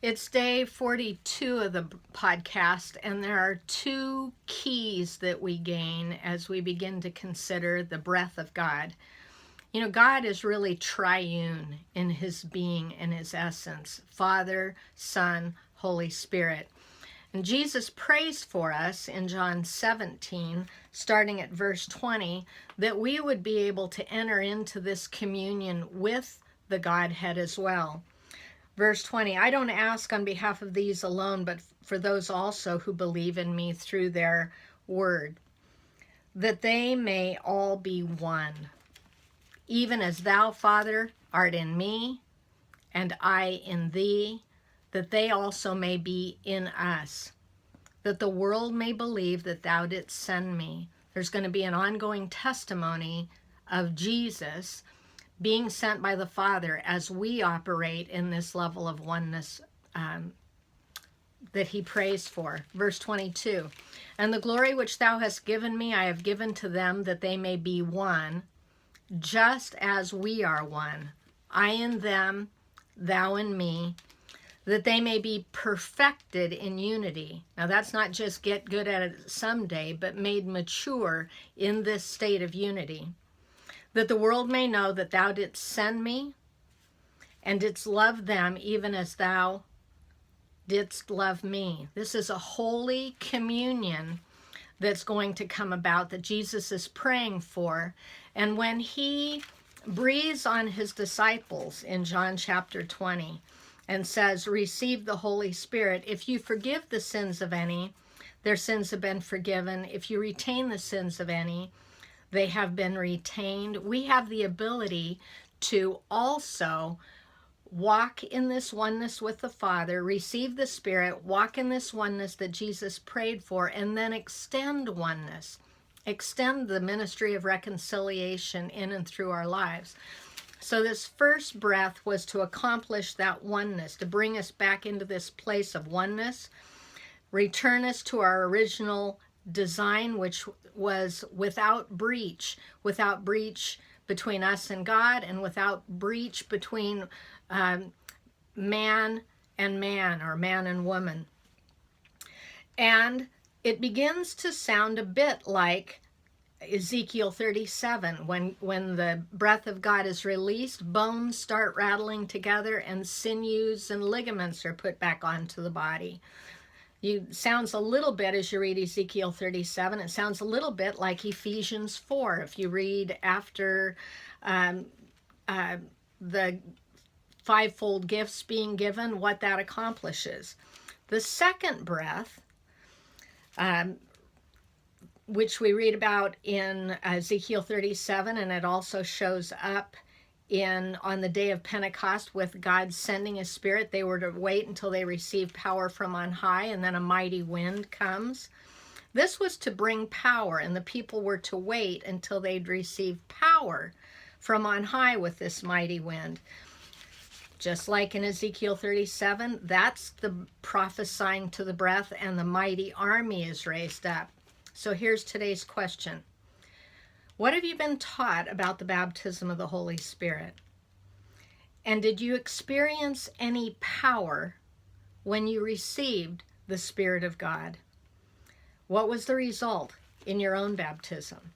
It's day 42 of the podcast, and there are two keys that we gain as we begin to consider the breath of God. You know, God is really triune in his being and his essence, Father, Son, Holy Spirit. And Jesus prays for us in John 17, starting at verse 20, that we would be able to enter into this communion with the Godhead as well. Verse 20, I don't ask on behalf of these alone, but for those also who believe in me through their word, that they may all be one, even as thou, Father, art in me, and I in thee, that they also may be in us, that the world may believe that thou didst send me. There's going to be an ongoing testimony of Jesus being sent by the Father as we operate in this level of oneness that he prays for. Verse 22, and the glory which thou hast given me, I have given to them, that they may be one, just as we are one. I in them, thou in me, that they may be perfected in unity. Now that's not just get good at it someday, but made mature in this state of unity. That the world may know that thou didst send me, and didst love them even as thou didst love me. This is a holy communion that's going to come about, that Jesus is praying for. And when he breathes on his disciples in John chapter 20 and says, receive the Holy Spirit, if you forgive the sins of any, their sins have been forgiven. If you retain the sins of any, they have been retained. We have the ability to also walk in this oneness with the Father, receive the Spirit, walk in this oneness that Jesus prayed for, and then extend oneness, extend the ministry of reconciliation in and through our lives. So this first breath was to accomplish that oneness, to bring us back into this place of oneness, return us to our original design, which was without breach between us and God, and without breach between man and man, or man and woman. And it begins to sound a bit like Ezekiel 37, when the breath of God is released, bones start rattling together and sinews and ligaments are put back onto the body. Sounds a little bit, as you read Ezekiel 37, it sounds a little bit like Ephesians 4. If you read after the fivefold gifts being given, what that accomplishes. The second breath, which we read about in Ezekiel 37, and it also shows up on the day of Pentecost with God sending his Spirit. They were to wait until they received power from on high, and then a mighty wind comes. This was to bring power, and the people were to wait until they'd received power from on high with this mighty wind. Just like in Ezekiel 37, that's the prophesying to the breath, and the mighty army is raised up. So here's today's question. What have you been taught about the baptism of the Holy Spirit? And did you experience any power when you received the Spirit of God? What was the result in your own baptism?